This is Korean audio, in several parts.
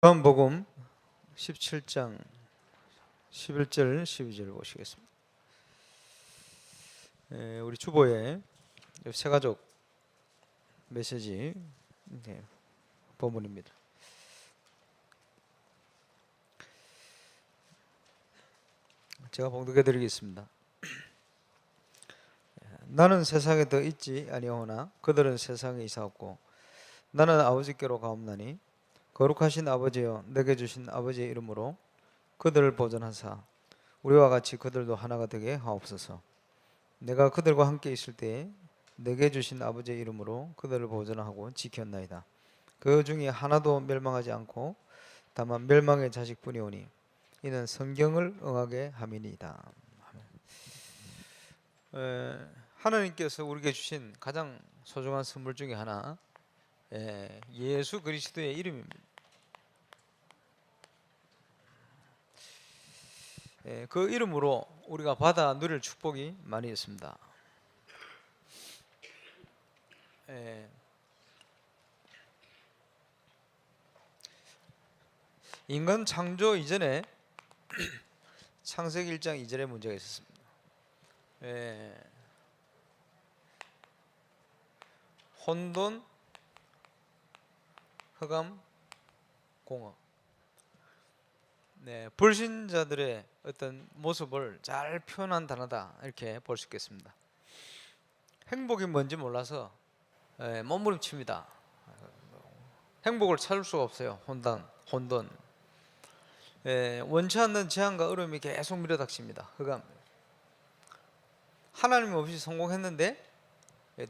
요한복음 17장 11절 12절 보시겠습니다. 우리 주보의 새가족 메시지 본문입니다. 제가 봉독해 드리겠습니다. 나는 세상에 더 있지 아니하오나 그들은 세상에 있사옵고 나는 아버지께로 가옵나니 거룩하신 아버지여 내게 주신 아버지의 이름으로 그들을 보존하사 우리와 같이 그들도 하나가 되게 하옵소서. 내가 그들과 함께 있을 때에 내게 주신 아버지의 이름으로 그들을 보존하고 지켰나이다. 그 중에 하나도 멸망하지 않고 다만 멸망의 자식뿐이오니 이는 성경을 응하게 함이니이다. 하나님께서 우리에게 주신 가장 소중한 선물 중에 하나, 예수 그리스도의 이름입니다. 그 이름으로 우리가 받아 누릴 축복이 많이 있습니다. 인간 창조 이전에 창세기 1장 2절에 문제가 있었습니다. 혼돈, 흑암, 공허. 불신자들의 어떤 모습을 잘 표현한 단어다 이렇게 볼 수 있겠습니다. 행복이 뭔지 몰라서 몸부림칩니다. 행복을 찾을 수가 없어요. 혼돈. 원치 않는 재앙과 어려움이 계속 밀어닥칩니다. 흑암. 하나님 없이 성공했는데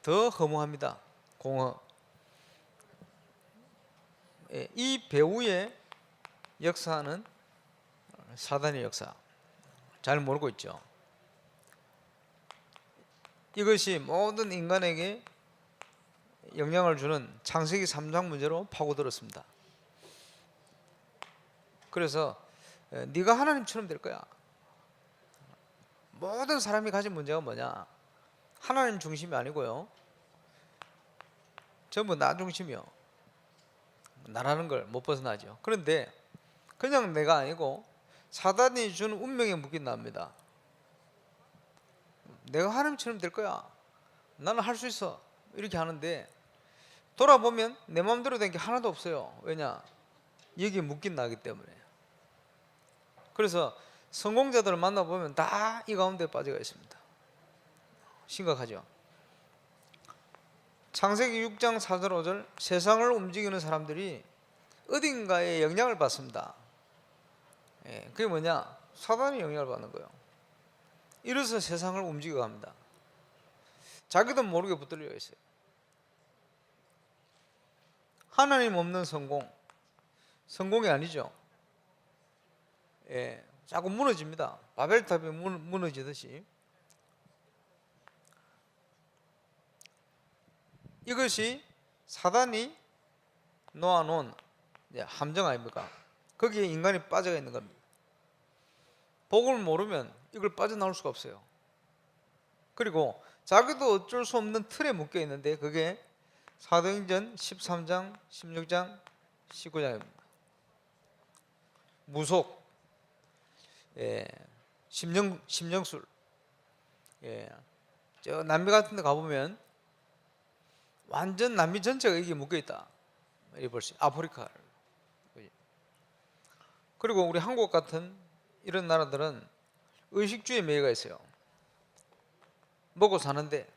더 허무합니다. 공허. 이 배후의 역사는 사단의 역사, 잘 모르고 있죠. 이것이 모든 인간에게 영향을 주는 창세기 3장 문제로 파고들었습니다. 그래서 네가 하나님처럼 될 거야. 모든 사람이 가진 문제가 뭐냐? 하나님 중심이 아니고요, 전부 나 중심이요. 나라는 걸 못 벗어나죠. 그런데 그냥 내가 아니고 사단이 주는 운명에 묶인답니다. 내가 하나님처럼 될 거야, 나는 할 수 있어, 이렇게 하는데 돌아보면 내 마음대로 된 게 하나도 없어요. 왜냐? 여기에 묶인 나기 때문에. 그래서 성공자들을 만나보면 다 이 가운데 빠져가 있습니다. 심각하죠. 창세기 6장 4절 5절 세상을 움직이는 사람들이 어딘가에 영향을 받습니다. 그게 뭐냐? 사단이 영향을 받는 거예요. 이래서 세상을 움직여 갑니다. 자기도 모르게 붙들려 있어요. 하나님 없는 성공이 아니죠. 자꾸 무너집니다. 바벨탑이 무너지듯이. 이것이 사단이 놓아놓은 함정 아닙니까? 거기에 인간이 빠져가 있는 겁니다. 복을 모르면 이걸 빠져나올 수가 없어요. 그리고 자기도 어쩔 수 없는 틀에 묶여 있는데 그게 사도행전 13장, 16장, 19장입니다. 무속, 심령술. 저 남미 같은 데 가보면 완전 남미 전체가 여기에 묶여 있다. 이렇게 볼 수 있어요. 아프리카. 그리고 우리 한국 같은 이런 나라들은 의식주의 매개가 있어요. 먹고 사는데.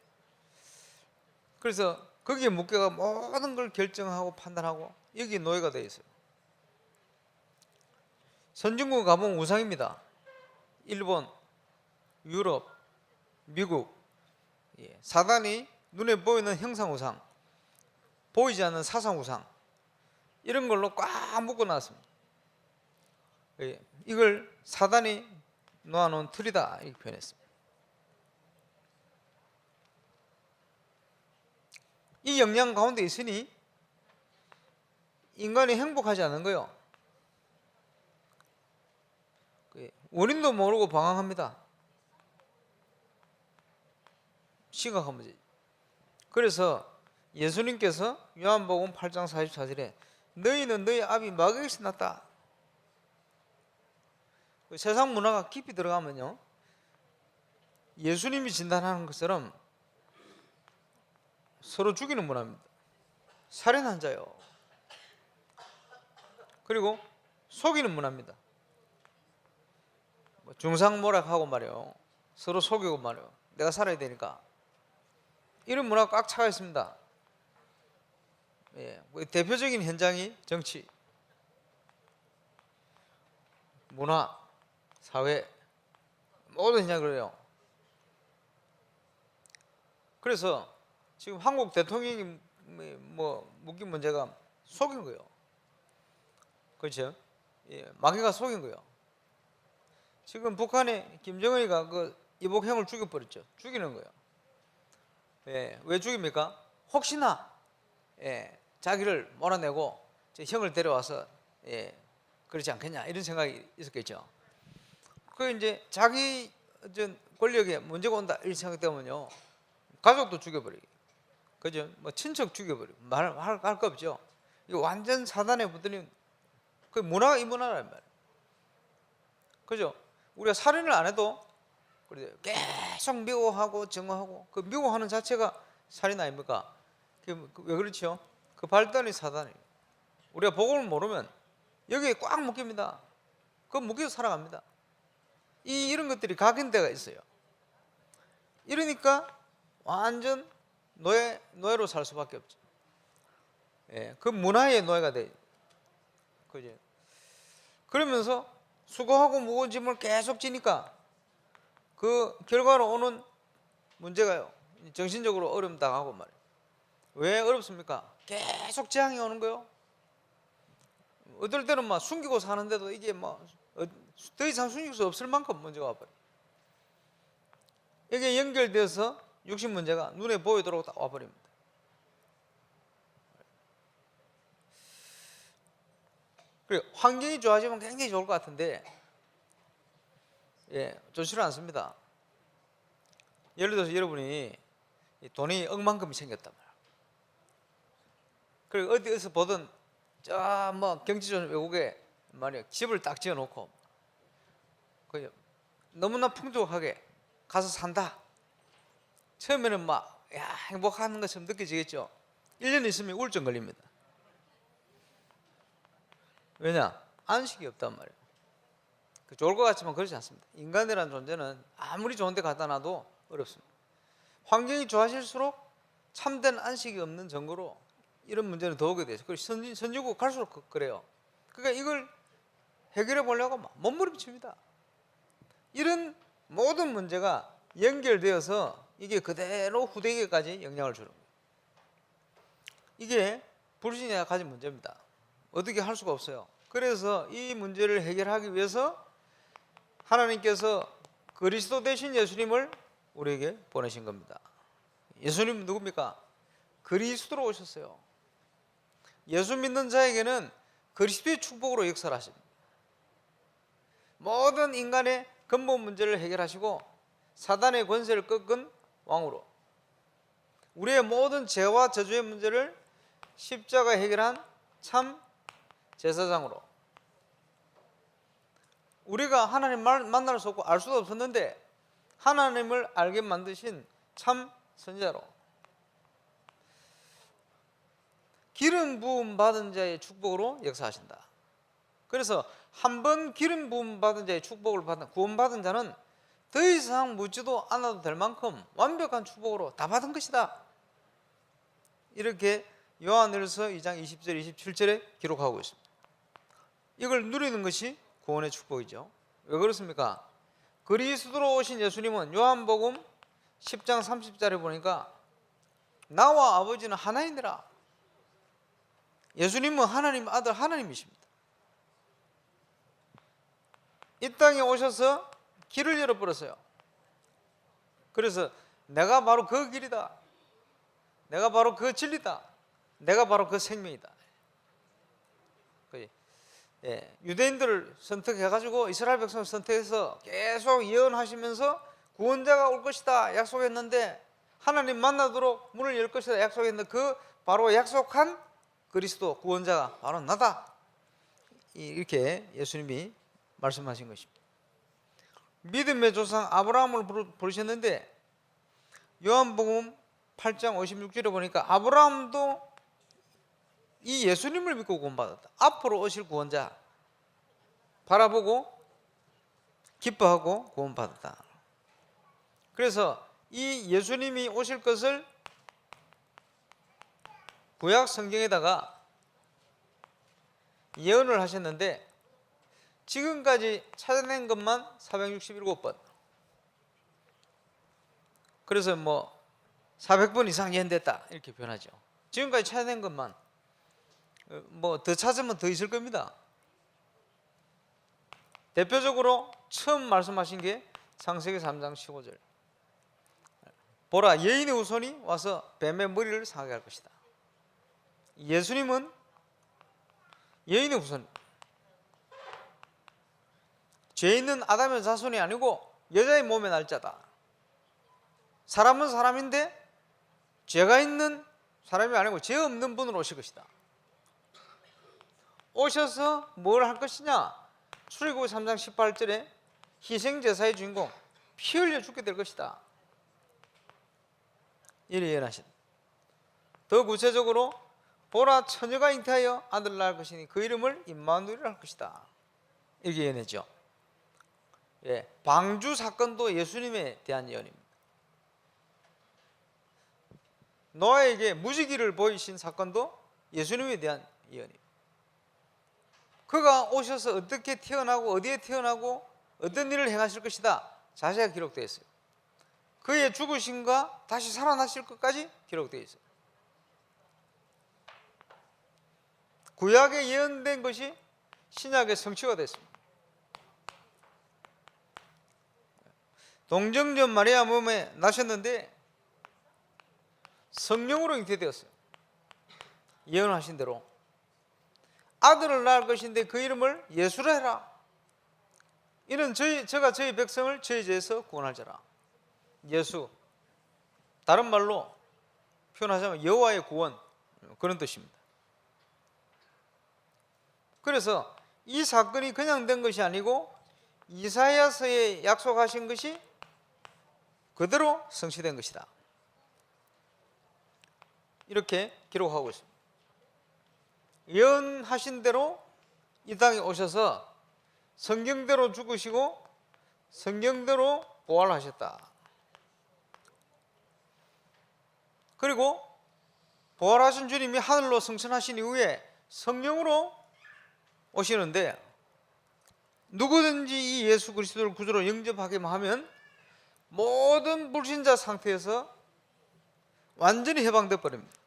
그래서 거기에 묶여가 모든 걸 결정하고 판단하고 여기 노예가 되어 있어요. 선진국 가보면 우상입니다. 일본, 유럽, 미국. 사단이 눈에 보이는 형상 우상, 보이지 않는 사상 우상, 이런 걸로 꽉 묶어놨습니다. 이걸 사단이 놓아놓은 틀이다 이렇게 표현했습니다. 이 영향 가운데 있으니 인간이 행복하지 않은 거예요. 원인도 모르고 방황합니다. 심각한 문제. 그래서 예수님께서 요한복음 8장 44절에 너희는 너희 아비 마귀에서 났다. 세상 문화가 깊이 들어가면요, 예수님이 진단하는 것처럼 서로 죽이는 문화입니다. 살인한 자요. 그리고 속이는 문화입니다. 중상모략하고 말이요, 서로 속이고 말이요, 내가 살아야 되니까. 이런 문화가 꽉 차가 있습니다. 예, 대표적인 현장이 정치, 문화, 사회, 모든 현장이 그래요. 그래서 지금 한국 대통령이 뭐 묶인 문제가 속인 거예요. 그렇죠? 예, 마귀가 속인 거예요. 지금 북한에 김정은이가 그 이복형을 죽여버렸죠. 죽이는 거예요. 예, 왜 죽입니까? 혹시나 자기를 몰아내고 형을 데려와서 그렇지 않겠냐 이런 생각이 있었겠죠. 그 이제 자기 권력에 문제가 온다 이런 생각 때문에요, 가족도 죽여버리고, 그죠? 뭐 친척 죽여버리고 말할 거 없죠. 이거 완전 사단에 붙들린 그 문화가 이 문화란 말이에요. 그죠? 우리가 살인을 안 해도 계속 미워하고 증오하고, 그 미워하는 자체가 살인 아닙니까? 왜 그렇죠? 그 발단이 사단이에요. 우리가 복음을 모르면 여기에 꽉 묶입니다. 그 묶여서 살아갑니다. 이런 것들이 각인되어 있어요. 이러니까 완전 노예로 살 수밖에 없죠. 예, 그 문화의 노예가 돼. 그죠? 그러면서 수고하고 무거운 짐을 계속 지니까 그 결과로 오는 문제가요, 정신적으로 어려움 당하고 말이에요. 왜 어렵습니까? 계속 재앙이 오는 거요. 어떨 때는 막 숨기고 사는데도 이게 막 더 이상 숨길 수 없을 만큼 문제가 와버려요. 이게 연결돼서 육신 문제가 눈에 보이도록 딱 와버립니다. 그리고 환경이 좋아지면 굉장히 좋을 것 같은데, 좋지는 않습니다. 예를 들어서 여러분이 돈이 억만큼이 생겼단 말이에요. 그리고 어디에서 보던 저 뭐 경치 좋은 외국에 말이야 집을 딱 지어놓고 너무나 풍족하게 가서 산다. 처음에는 막 행복한 것처럼 느껴지겠죠. 1년 있으면 우울증 걸립니다. 왜냐? 안식이 없단 말이에요. 좋을 것 같지만 그렇지 않습니다. 인간이라는 존재는 아무리 좋은 데 갖다 놔도 어렵습니다. 환경이 좋아질수록 참된 안식이 없는 정도로 이런 문제는 더 오게 돼서, 선진국 갈수록 그래요. 그러니까 이걸 해결해 보려고 몸부림칩니다. 이런 모든 문제가 연결되어서 이게 그대로 후대에게까지 영향을 주는 거예요. 이게 불신이 가진 문제입니다. 어떻게 할 수가 없어요. 그래서 이 문제를 해결하기 위해서 하나님께서 그리스도 되신 예수님을 우리에게 보내신 겁니다. 예수님은 누굽니까? 그리스도로 오셨어요. 예수 믿는 자에게는 그리스도의 축복으로 역사를 하십니다. 모든 인간의 근본 문제를 해결하시고 사단의 권세를 꺾은 왕으로, 우리의 모든 죄와 저주의 문제를 십자가에 해결한 참 제사장으로, 우리가 하나님 만날 수 없고 알 수도 없었는데 하나님을 알게 만드신 참 선지자로, 기름 부음 받은 자의 축복으로 역사하신다. 그래서 한 번 기름 부음 받은 자의 축복을 받은, 구원받은 자는 더 이상 묻지도 않아도 될 만큼 완벽한 축복으로 다 받은 것이다. 이렇게 요한일서 2장 20절 27절에 기록하고 있습니다. 이걸 누리는 것이 구원의 축복이죠. 왜 그렇습니까? 그리스도로 오신 예수님은 요한복음 10장 30절에 보니까 나와 아버지는 하나이니라. 예수님은 하나님 아들 하나님이십니다. 이 땅에 오셔서 길을 열어버렸어요. 그래서 내가 바로 그 길이다, 내가 바로 그 진리다, 내가 바로 그 생명이다. 유대인들을 선택해가지고 이스라엘 백성을 선택해서 계속 예언하시면서 구원자가 올 것이다 약속했는데, 하나님 만나도록 문을 열 것이다 약속했는데, 그 바로 약속한 그리스도 구원자가 바로 나다. 이렇게 예수님이 말씀하신 것입니다. 믿음의 조상 아브라함을 부르셨는데 요한복음 8장 56절에 보니까 아브라함도 이 예수님을 믿고 구원받았다. 앞으로 오실 구원자 바라보고 기뻐하고 구원받았다. 그래서 이 예수님이 오실 것을 구약 성경에다가 예언을 하셨는데 지금까지 찾아낸 것만 467번. 그래서 뭐 400번 이상 예언됐다 이렇게 표현하죠. 지금까지 찾아낸 것만 뭐 더 찾으면 더 있을 겁니다. 대표적으로 처음 말씀하신 게 창세기 3장 15절. 보라, 여인의 후손이 와서 뱀의 머리를 상하게 할 것이다. 예수님은 여인의 후손, 죄 있는 아담의 자손이 아니고 여자의 몸의 날짜다. 사람은 사람인데 죄가 있는 사람이 아니고 죄 없는 분으로 오실 것이다. 오셔서 뭘 할 것이냐? 출애굽기 3장 18절에 희생제사의 주인공 피 흘려 죽게 될 것이다. 이래 예언하신. 더 구체적으로 보라, 처녀가 잉태하여 아들을 낳을 것이니 그 이름을 임마누엘이라 할 것이다. 이렇게 예언했죠. 예, 방주 사건도 예수님에 대한 예언입니다. 노아에게 무지기를 보이신 사건도 예수님에 대한 예언입니다. 그가 오셔서 어떻게 태어나고 어디에 태어나고 어떤 일을 행하실 것이다 자세하게 기록되어 있어요. 그의 죽으심과 다시 살아나실 것까지 기록되어 있어요. 구약에 예언된 것이 신약의 성취가 됐습니다. 동정녀 마리아 몸에 나셨는데 성령으로 잉태되었어요. 예언하신 대로 아들을 낳을 것인데 그 이름을 예수라 해라. 이는 저가 저희 백성을 저희 죄에서 구원할 자라. 예수, 다른 말로 표현하자면 여호와의 구원, 그런 뜻입니다. 그래서 이 사건이 그냥 된 것이 아니고 이사야서에 약속하신 것이 그대로 성취된 것이다. 이렇게 기록하고 있습니다. 예언하신 대로 이 땅에 오셔서 성경대로 죽으시고 성경대로 부활하셨다. 그리고 부활하신 주님이 하늘로 승천하신 이후에 성령으로 오시는데 누구든지 이 예수 그리스도를 구주로 영접하기만 하면 모든 불신자 상태에서 완전히 해방되어 버립니다.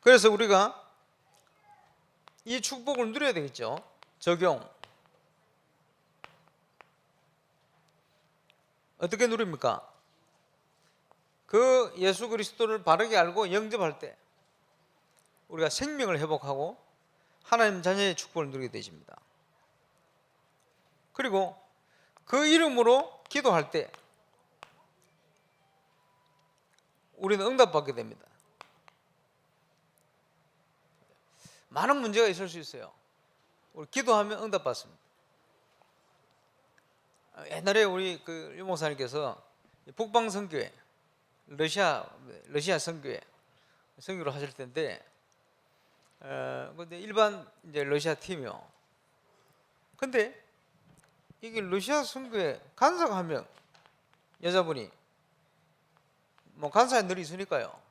그래서 우리가 이 축복을 누려야 되겠죠. 적용. 어떻게 누립니까? 그 예수 그리스도를 바르게 알고 영접할 때 우리가 생명을 회복하고 하나님 자녀의 축복을 누리게 되십니다. 그리고 그 이름으로 기도할 때 우리는 응답받게 됩니다. 많은 문제가 있을 수 있어요. 우리 기도하면 응답받습니다. 옛날에 우리 그 유목사님께서 북방 선교회, 러시아 선교회 선교를 하실 텐데, 근데 일반 이제 러시아 팀이요. 근데 이게 러시아 선교회 간사가 한 명, 여자분이 뭐 간사에 늘 있으니까요.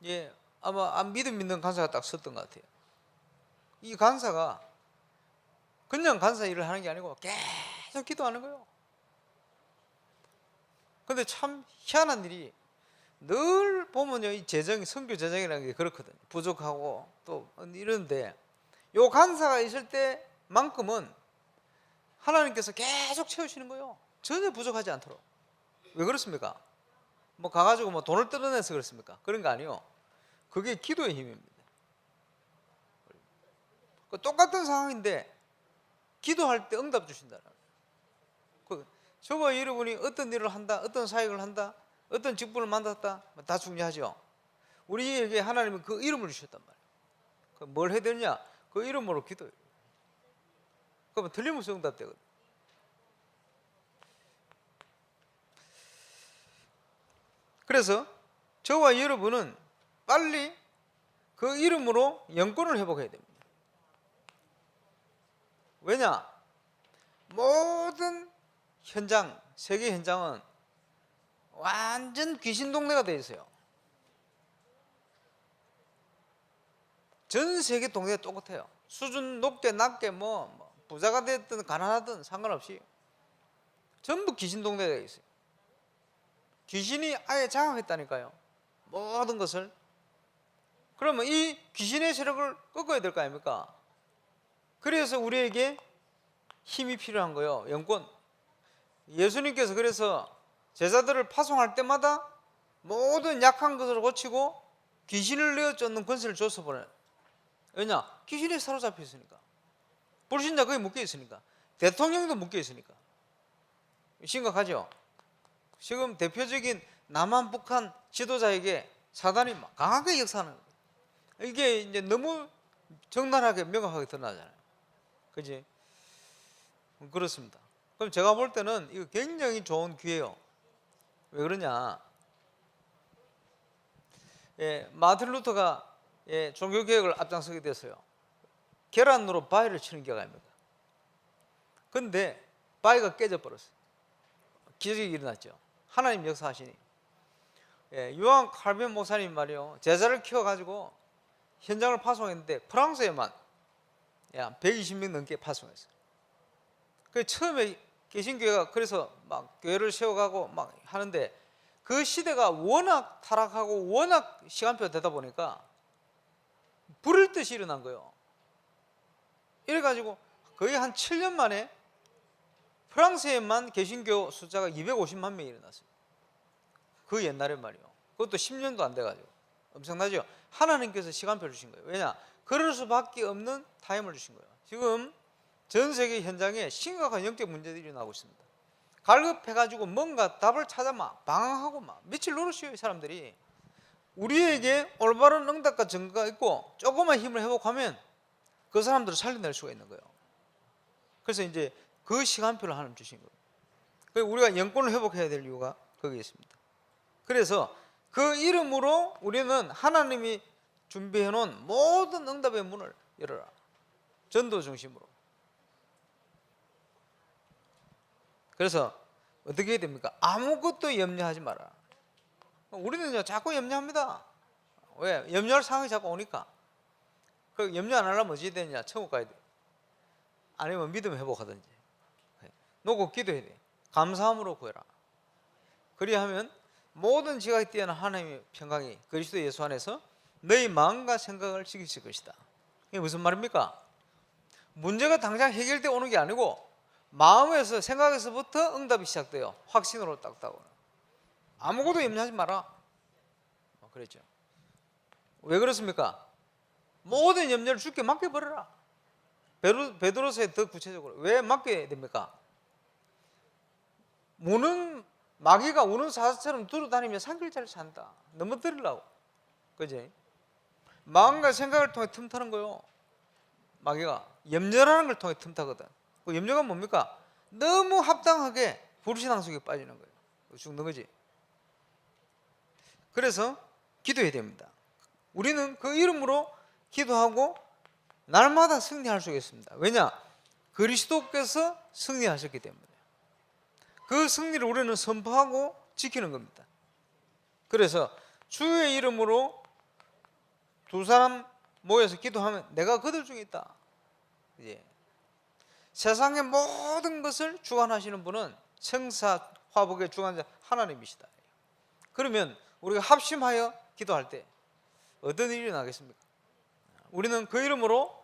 예, 아마 안 믿는 간사가 딱 섰던 것 같아요. 이 간사가 그냥 간사 일을 하는 게 아니고 계속 기도하는 거예요. 근데 참 희한한 일이 늘 보면요, 이 재정, 선교 재정이라는 게 그렇거든요. 부족하고 또 이러는데 요 간사가 있을 때만큼은 하나님께서 계속 채우시는 거예요. 전혀 부족하지 않도록. 왜 그렇습니까? 뭐 가가지고 뭐 돈을 뜯어내서 그렇습니까? 그런 거 아니요. 그게 기도의 힘입니다. 똑같은 상황인데 기도할 때 응답 주신다. 저와 여러분이 어떤 일을 한다, 어떤 사역을 한다, 어떤 직분을 맡았다 다 중요하죠. 우리에게 하나님은 그 이름을 주셨단 말이에요. 뭘 해야 되느냐? 그 이름으로 기도해요. 그러면 틀림없이 응답되거든요. 그래서 저와 여러분은 빨리 그 이름으로 영권을 회복해야 됩니다. 왜냐? 모든 현장, 세계 현장은 완전 귀신 동네가 되어 있어요. 전 세계 동네가 똑같아요. 수준 높게 낮게 뭐 부자가 됐든 가난하든 상관없이 전부 귀신 동네가 되어 있어요. 귀신이 아예 장악했다니까요, 모든 것을. 그러면 이 귀신의 세력을 꺾어야 될 거 아닙니까? 그래서 우리에게 힘이 필요한 거예요. 영권. 예수님께서 그래서 제자들을 파송할 때마다 모든 약한 것을 고치고 귀신을 내어 쫓는 권세를 줘서 보내요. 왜냐? 귀신에 사로잡혀 있으니까. 불신자 거기 묶여 있으니까. 대통령도 묶여 있으니까. 심각하죠? 지금 대표적인 남한, 북한 지도자에게 사단이 강하게 역사하는 거예요. 이게 이제 너무 적나라하게 명확하게 드러나잖아요. 그지? 그렇습니다. 그럼 제가 볼 때는 이거 굉장히 좋은 기회예요. 왜 그러냐? 마틴 루터가 종교개혁을 앞장서게 됐어요. 계란으로 바위를 치는 격 아닙니까? 근데 바위가 깨져버렸어요. 기적이 일어났죠. 하나님 역사하시니. 요한 칼빈 목사님 말이요, 제자를 키워가지고 현장을 파송했는데 프랑스에만 120명 넘게 파송했어요. 그 처음에 개신교회가 그래서 막 교회를 세워가고 막 하는데 그 시대가 워낙 타락하고 워낙 시간표가 되다 보니까 불을 듯이 일어난 거예요. 이래가지고 거의 한 7년 만에 프랑스에만 개신교 숫자가 250만 명이 일어났어요. 그 옛날에 말이요. 그것도 10년도 안 돼가지고. 엄청나죠? 하나님께서 시간표를 주신 거예요. 왜냐? 그럴 수밖에 없는 타임을 주신 거예요. 지금 전 세계 현장에 심각한 영적 문제들이 일어나고 있습니다. 갈급해가지고 뭔가 답을 찾아 막 방황하고 막 며칠 노릇이에요, 이 사람들이. 우리에게 올바른 응답과 증거가 있고 조금만 힘을 회복하면 그 사람들을 살려낼 수가 있는 거예요. 그래서 이제 그 시간표를 하나님 주신 거예요. 그래서 우리가 영권을 회복해야 될 이유가 거기에 있습니다. 그래서 그 이름으로 우리는 하나님이 준비해 놓은 모든 응답의 문을 열어라. 전도 중심으로. 그래서 어떻게 해야 됩니까? 아무것도 염려하지 마라. 우리는요 자꾸 염려합니다. 왜? 염려할 상황이 자꾸 오니까. 그 염려 안 하려면 어찌 되느냐? 천국 가야 돼. 아니면 믿음 회복하든지. 놓고 기도해야 돼. 감사함으로 구해라. 그리하면 모든 지각이 뛰어난 하나님의 평강이 그리스도 예수 안에서 너희 마음과 생각을 지키실 것이다. 이게 무슨 말입니까? 문제가 당장 해결되어 오는 게 아니고 마음에서, 생각에서부터 응답이 시작돼요. 확신으로 딱딱. 아무것도 염려하지 마라. 그랬죠. 왜 그렇습니까? 모든 염려를 주께 맡겨버려라. 베드로서에 더 구체적으로 왜 맡겨야 됩니까? 마귀가 우는 사자처럼 두루다니며 산길자를 산다. 넘어뜨리려고. 그지? 마음과 생각을 통해 틈타는 거요. 마귀가 염려라는 걸 통해 틈타거든. 그 염려가 뭡니까? 너무 합당하게 불신앙 속에 빠지는 거예요. 죽는 거지. 그래서 기도해야 됩니다. 우리는 그 이름으로 기도하고 날마다 승리할 수 있습니다. 왜냐? 그리스도께서 승리하셨기 때문에. 그 승리를 우리는 선포하고 지키는 겁니다. 그래서 주의 이름으로 두 사람 모여서 기도하면 내가 그들 중에 있다. 예. 세상의 모든 것을 주관하시는 분은 천사 화복의 주관자 하나님이시다. 그러면 우리가 합심하여 기도할 때 어떤 일이 나겠습니까? 우리는 그 이름으로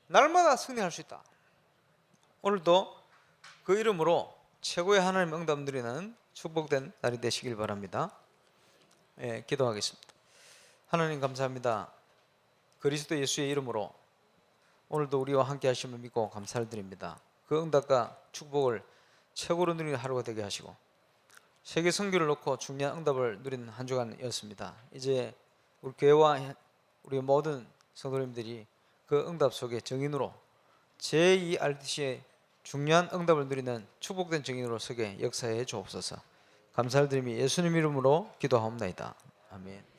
날마다 승리할 수 있다. 오늘도 그 이름으로 최고의 하나님 응답 누리는 축복된 날이 되시길 바랍니다. 기도하겠습니다. 하나님 감사합니다. 그리스도 예수의 이름으로 오늘도 우리와 함께 하심을 믿고 감사를 드립니다. 그 응답과 축복을 최고로 누리는 하루가 되게 하시고 세계 선교를 놓고 중요한 응답을 누리는 한 주간이었습니다. 이제 우리 교회와 우리 모든 성도님들이 그 응답 속에 증인으로 제2 RTC의 중요한 응답을 누리는 축복된 증인으로 서게 역사해 주옵소서. 감사를 드리며 예수님 이름으로 기도하옵나이다. 아멘.